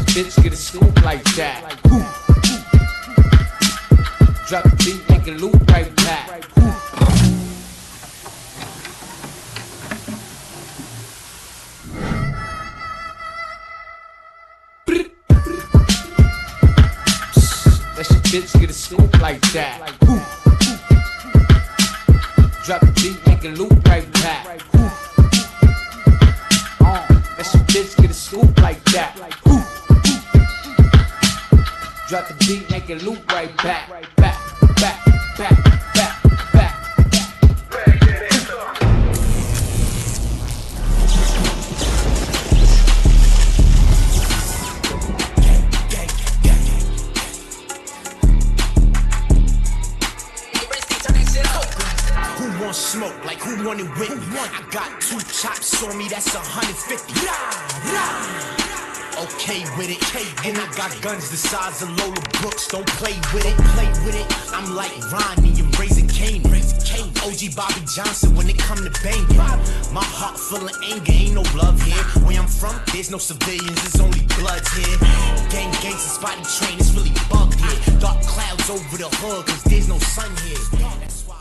bitch get a scoop like that. Drop the beat, make it loop right back. That your bitch get a scoop like that. Drop the beat, make it loop right back. That your bitch get a scoop like that. Drop the beat, make it loop right back. Back, back, back, back, back. Who wants smoke? Like who want it with me? I got 2 chops on me, that's 150. Okay with it, and I got guns the size of Lola Brooks. Don't play with it, I'm like Ronnie and Raising Cane. OG Bobby Johnson when it come to banging. My heart full of anger, ain't no love here. Where I'm from, there's no civilians, there's only bloods here. Gang gangs and spotty train, it's really bugged here. Dark clouds over the hood, cause there's no sun here. That's why.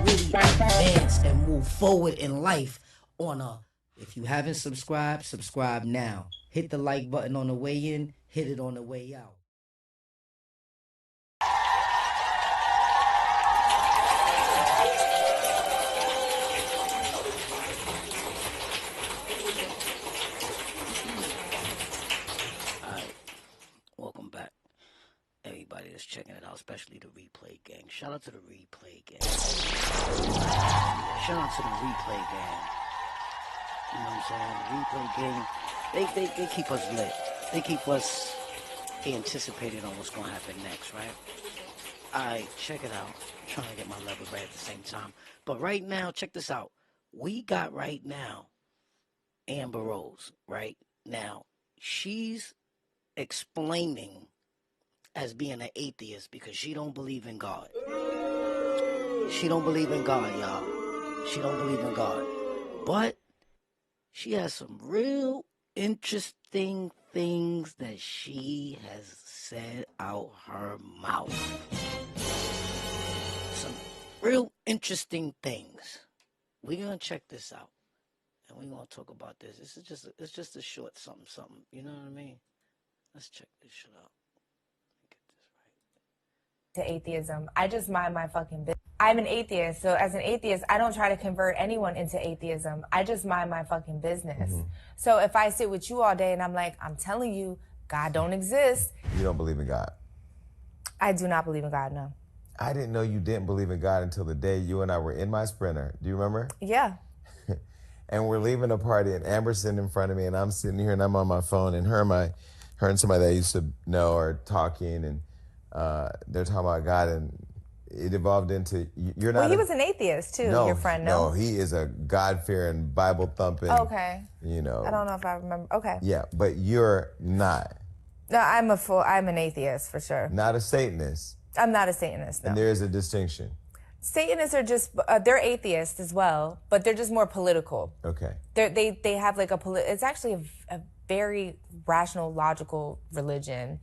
Really advance and move forward in life on a. If you haven't subscribed, subscribe now. Hit the like button on the way in, hit it on the way out. Welcome back, everybody that's checking it out, especially the replay gang. Shout out to the replay gang. Shout out to the replay gang. You know what I'm saying? The replay gang, they keep us lit. They keep us anticipating on what's gonna happen next, right? Alright, check it out. I'm trying to get my level right at the same time. But right now, check this out. We got right now Amber Rose, right? Now, she's explaining as being an atheist because she don't believe in God. She don't believe in God, y'all. She don't believe in God. But she has some real interesting things that she has said out her mouth. Some real interesting things. We're gonna check this out. And we're gonna talk about this. It's just a short something. You know what I mean? Let's check this shit out. Get this right. To atheism. I just mind my fucking business. I'm an atheist, so as an atheist, I don't try to convert anyone into atheism. I just mind my fucking business. Mm-hmm. So if I sit with you all day and I'm like, I'm telling you, God don't exist. You don't believe in God? I do not believe in God, no. I didn't know you didn't believe in God until the day you and I were in my Sprinter. Do you remember? Yeah. And we're leaving a party and Amber's sitting in front of me and I'm sitting here and I'm on my phone and her and somebody that I used to know are talking and they're talking about God and it evolved into, you're not. Well, he was an atheist too, your friend, no? No, he is a God-fearing, Bible-thumping. Okay. You know. I don't know if I remember. Okay. Yeah, but you're not. No, I'm an atheist for sure. Not a Satanist. I'm not a Satanist, no. And there is a distinction. Satanists are just, they're atheists as well, but they're just more political. Okay. They have like it's actually a very rational, logical religion.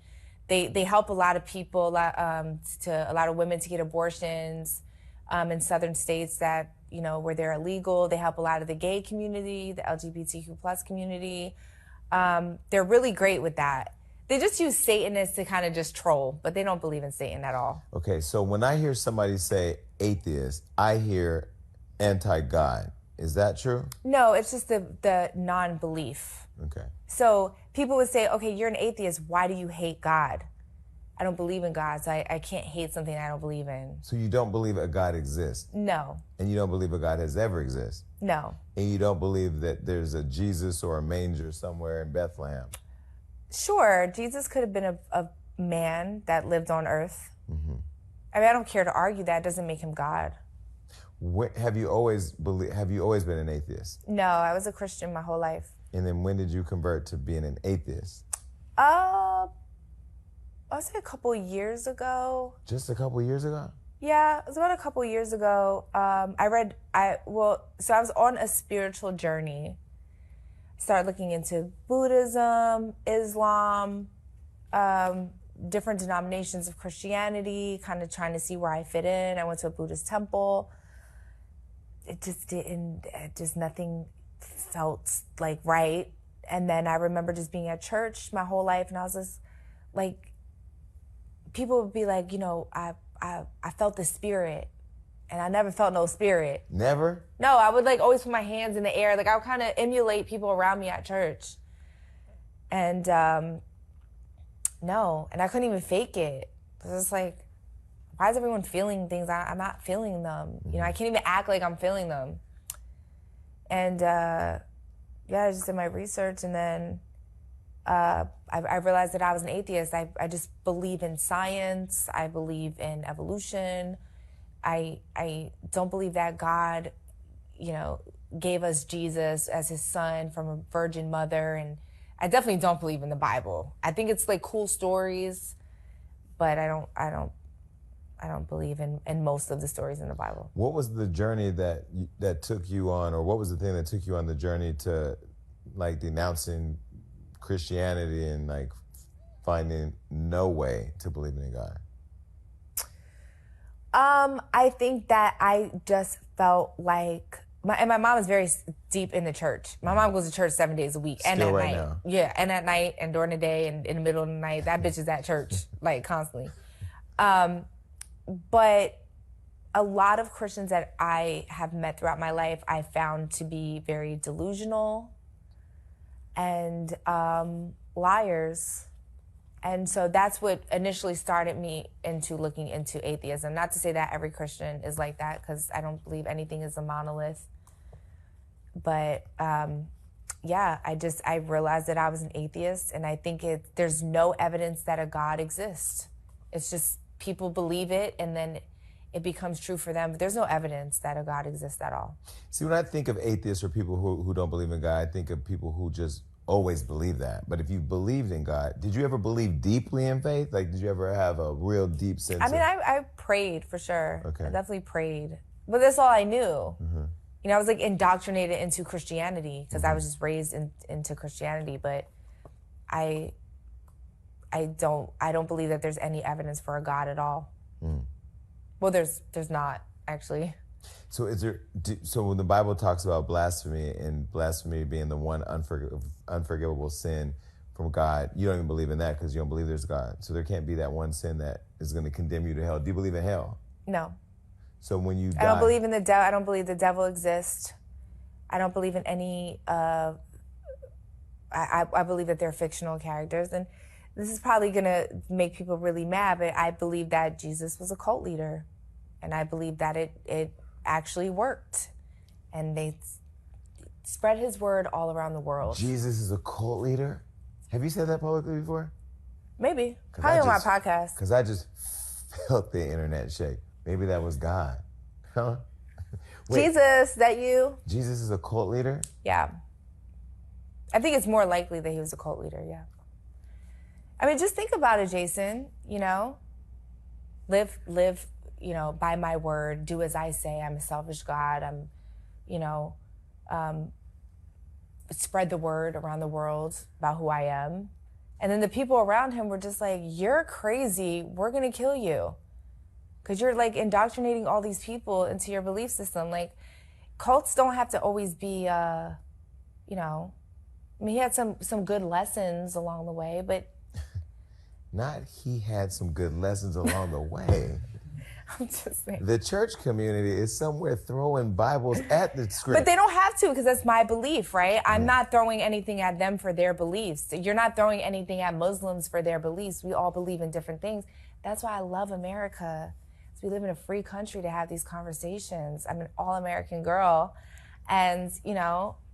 They help a lot of people, a lot of women to get abortions in southern states that, you know, where they're illegal. They help a lot of the gay community, the LGBTQ plus community. They're really great with that. They just use Satanists to kind of just troll, but they don't believe in Satan at all. Okay, so when I hear somebody say atheist, I hear anti-God. Is that true? No, it's just the non-belief. Okay. So people would say, okay, you're an atheist. Why do you hate God? I don't believe in God, so I can't hate something I don't believe in. So you don't believe a God exists? No. And you don't believe a God has ever existed? No. And you don't believe that there's a Jesus or a manger somewhere in Bethlehem? Sure, Jesus could have been a man that lived on earth. Mm-hmm. I mean, I don't care to argue that. It doesn't make him God. Have you always been an atheist? No, I was a Christian my whole life. And then when did you convert to being an atheist? A I would say a couple years ago. Just a couple years ago? Yeah, it was about a couple years ago. So I was on a spiritual journey. Started looking into Buddhism, Islam, different denominations of Christianity, kind of trying to see where I fit in. I went to a Buddhist temple. Nothing felt like right. And then I remember just being at church my whole life, and I was just like, people would be like, I felt the spirit, and I never felt no spirit. Never? No, I would like always put my hands in the air. Like I would kind of emulate people around me at church. And no, and I couldn't even fake it. It was just like, why is everyone feeling things? I'm not feeling them. I can't even act like I'm feeling them. And I just did my research, and then I realized that I was an atheist. I just believe in science. I believe in evolution. I don't believe that God, gave us Jesus as his son from a virgin mother. And I definitely don't believe in the Bible. I think it's like cool stories, but I don't believe in most of the stories in the Bible. What was the journey that took you on, or what was the thing that took you on the journey to like denouncing Christianity and like finding no way to believe in God? I think that I just felt like my mom is very deep in the church. My mom goes to church 7 days a week. Still and at right night. now. Yeah, and at night and during the day and in the middle of the night. That bitch is at church, like constantly. But a lot of Christians that I have met throughout my life, I found to be very delusional and liars. And so that's what initially started me into looking into atheism. Not to say that every Christian is like that, because I don't believe anything is a monolith. But I realized that I was an atheist, and I think there's no evidence that a God exists. It's just people believe it, and then it becomes true for them. But there's no evidence that a God exists at all. See, when I think of atheists or people who don't believe in God, I think of people who just always believe that. But if you believed in God, did you ever believe deeply in faith? Like, did you ever have a real deep sense I prayed for sure. Okay. I definitely prayed. But that's all I knew. Mm-hmm. I was like indoctrinated into Christianity because I was just raised into Christianity. But I don't believe that there's any evidence for a God at all. Well, there's not, actually. So so when the Bible talks about blasphemy and blasphemy being the one unforgivable sin from God, you don't even believe in that because you don't believe there's God. So there can't be that one sin that is going to condemn you to hell. Do you believe in hell? No. So when you die... I don't believe in the devil. I don't believe the devil exists. I don't believe in any... I believe that they're fictional characters. And this is probably going to make people really mad, but I believe that Jesus was a cult leader. And I believe that it actually worked. And they spread his word all around the world. Jesus is a cult leader? Have you said that publicly before? Maybe. Probably on my podcast. Because I just felt the internet shake. Maybe that was God. Huh? Wait, Jesus, that you? Jesus is a cult leader? Yeah. I think it's more likely that he was a cult leader, yeah. I mean, just think about it, Jason, Live, by my word, do as I say. I'm a selfish God. I'm, spread the word around the world about who I am. And then the people around him were just like, you're crazy. We're going to kill you. Because you're like indoctrinating all these people into your belief system. Like, cults don't have to always be, he had some good lessons along the way, but... Not he had some good lessons along the way. I'm just saying. The church community is somewhere throwing Bibles at the script. But they don't have to, because that's my belief, right? I'm not throwing anything at them for their beliefs. You're not throwing anything at Muslims for their beliefs. We all believe in different things. That's why I love America. We live in a free country to have these conversations. I'm an all-American girl. And,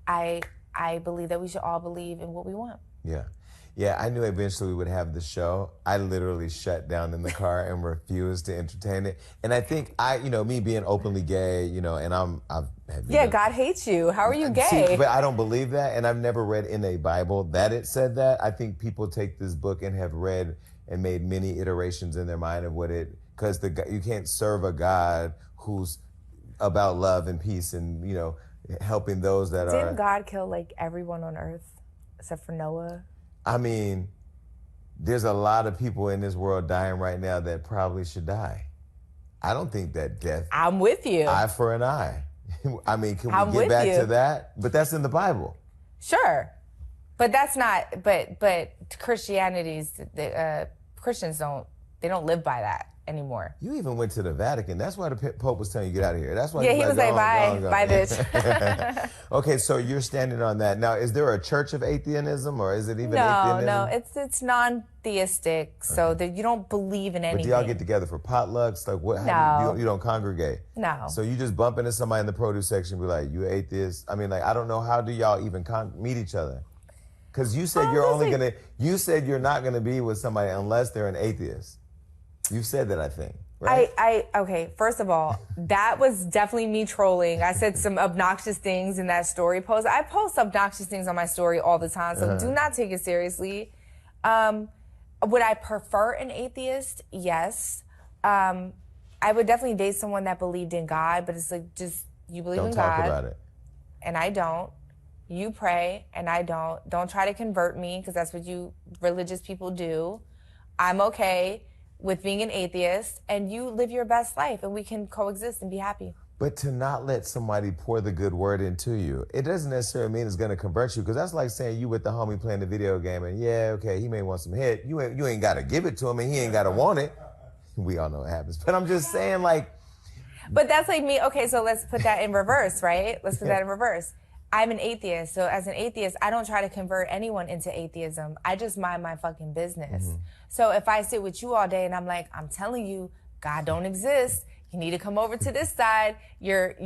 I believe that we should all believe in what we want. Yeah. Yeah, I knew eventually we would have the show. I literally shut down in the car and refused to entertain it. And I think me being openly gay, and I've Yeah, God hates you. How are you See, gay? but I don't believe that, and I've never read in a Bible that it said that. I think people take this book and have read and made many iterations in their mind of because you can't serve a God who's about love and peace and helping those that Didn't are. God kill like everyone on earth except for Noah? I mean, there's a lot of people in this world dying right now that probably should die. I don't think that death, I'm with you. eye for an eye. I mean, can I'm we get with back you. to that? But that's in the Bible. Sure, but that's not. But Christianity's Christians don't live by that anymore. You even went to the Vatican. That's why the Pope was telling you get out of here. That's why. Yeah, he was like, bye, bye, bitch. Okay, so you're standing on that. Now, is there a church of atheism, or is it even atheism? No, it's non-theistic, so that you don't believe in anything. But do y'all get together for potlucks? Like what? No. You don't congregate? No. So you just bump into somebody in the produce section and be like, you atheist? I mean, like, I don't know, how do y'all even meet each other? Because you said you said you're not gonna be with somebody unless they're an atheist. You said that, I think. Right? Okay, first of all, that was definitely me trolling. I said some obnoxious things in that story post. I post obnoxious things on my story all the time, so do not take it seriously. Would I prefer an atheist? Yes. I would definitely date someone that believed in God, but it's like, just, you believe in God. Don't talk about it. And I don't. You pray, and I don't. Don't try to convert me, because that's what you religious people do. I'm okay with being an atheist, and you live your best life, and we can coexist and be happy. But to not let somebody pour the good word into you, it doesn't necessarily mean it's going to convert you, because that's like saying you with the homie playing the video game, and he may want some hit. You ain't got to give it to him, and he ain't got to want it. We all know what happens. But I'm just saying, like... But that's like me. Okay, so let's put that in reverse, right? Let's put that in reverse. I'm an atheist, so as an atheist, I don't try to convert anyone into atheism. I just mind my fucking business. Mm-hmm. So if I sit with you all day and I'm like, I'm telling you, God don't exist. You need to come over to this side. You're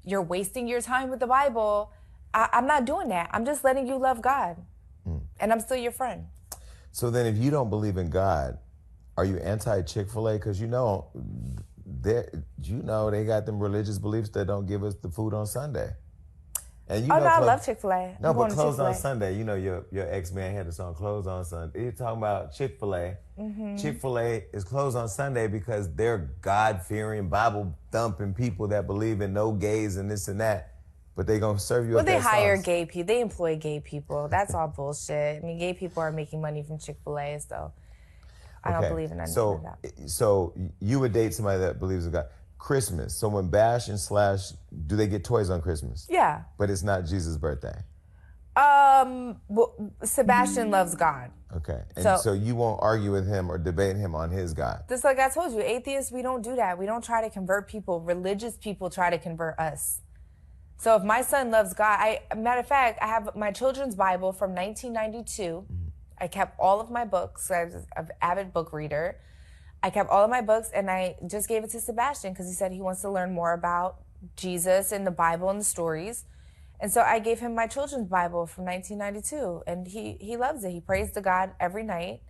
wasting your time with the Bible. I'm not doing that. I'm just letting you love God, and I'm still your friend. So then, if you don't believe in God, are you anti-Chick-fil-A? Because they got them religious beliefs that don't give us the food on Sunday. And I love Chick-fil-A. No, but closed on Sunday. You know, your ex-man had the song Closed on Sunday. You're talking about Chick-fil-A. Mm-hmm. Chick-fil-A is closed on Sunday because they're God-fearing, Bible-thumping people that believe in no gays and this and that. But they going to serve you up that sauce. Well, they hire gay people. They employ gay people. That's all bullshit. I mean, gay people are making money from Chick-fil-A, so I don't believe in anything like that. So you would date somebody that believes in God. Christmas. So when Bash and Slash, do they get toys on Christmas? Yeah. But it's not Jesus' birthday. Sebastian loves God. Okay. And so you won't argue with him or debate him on his God. Just like I told you, atheists, we don't do that. We don't try to convert people. Religious people try to convert us. So if my son loves God, matter of fact, I have my children's Bible from 1992. Mm-hmm. I kept all of my books. I was an avid book reader. I kept all of my books, and I just gave it to Sebastian because he said he wants to learn more about Jesus and the Bible and the stories. And so I gave him my children's Bible from 1992, and he loves it. He prays to God every night,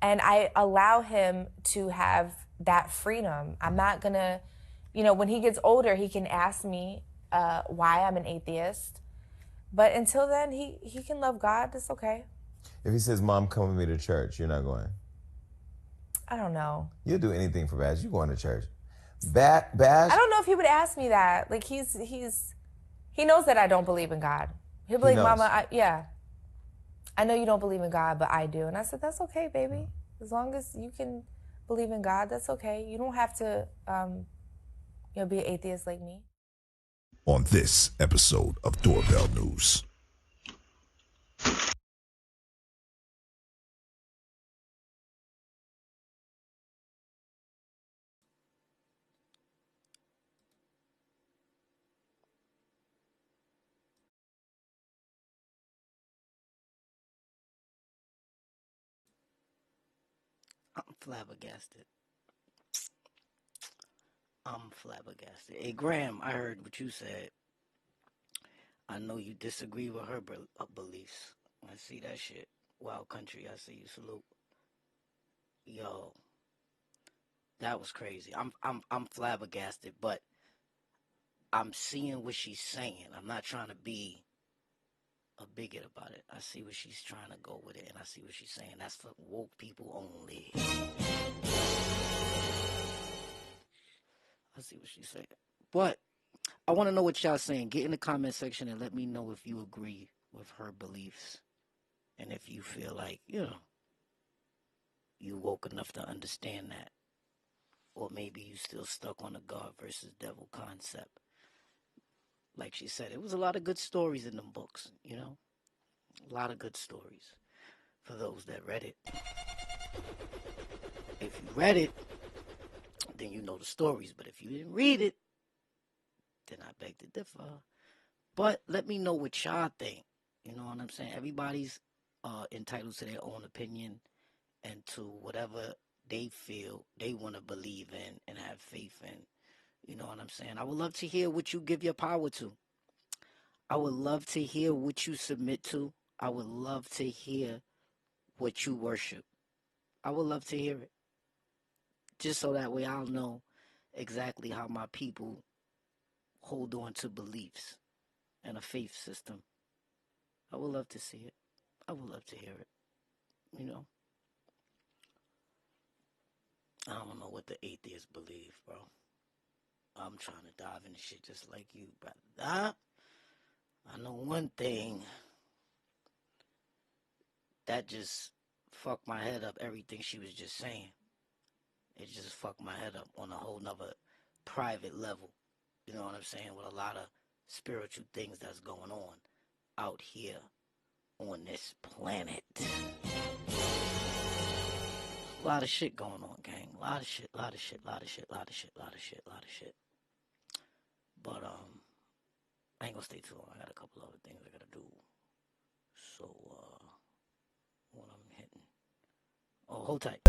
and I allow him to have that freedom. I'm not going to, when he gets older, he can ask me why I'm an atheist. But until then, he can love God. That's okay. If he says, Mom, come with me to church, you're not going? I don't know. You'll do anything for Bash. You going to church. Bash? I don't know if he would ask me that. Like, he knows that I don't believe in God. He'll be like, Mama, I know you don't believe in God, but I do. And I said, that's okay, baby. As long as you can believe in God, that's okay. You don't have to be an atheist like me. On this episode of Doorbell News. I'm flabbergasted. Hey, Graham, I heard what you said. I know you disagree with her beliefs. I see that shit. Wild Country, I see you. Salute. Yo, that was crazy. I'm flabbergasted, but I'm seeing what she's saying. I'm not trying to be a bigot about it. I see what she's trying to go with it, and I see what she's saying. That's for woke people only. I see what she's saying. But I want to know what y'all saying. Get in the comment section and let me know if you agree with her beliefs. And if you feel like, you woke enough to understand that. Or maybe you still stuck on the God versus devil concept. Like she said, it was a lot of good stories in them books, A lot of good stories for those that read it. If you read it, then you know the stories. But if you didn't read it, then I beg to differ. But let me know what y'all think. You know what I'm saying? Everybody's entitled to their own opinion and to whatever they feel they want to believe in and have faith in. You know what I'm saying? I would love to hear what you give your power to. I would love to hear what you submit to. I would love to hear what you worship. I would love to hear it. Just so that way I'll know exactly how my people hold on to beliefs and a faith system. I would love to see it. I would love to hear it. I don't know what the atheists believe, bro. I'm trying to dive into shit just like you, brother. I know one thing that just fucked my head up, everything she was just saying. It just fucked my head up on a whole nother private level. You know what I'm saying? With a lot of spiritual things that's going on out here on this planet. A lot of shit going on, gang. A lot of shit. But I ain't gonna stay too long. I got a couple other things I gotta do. So when I'm hitting. Oh, hold tight.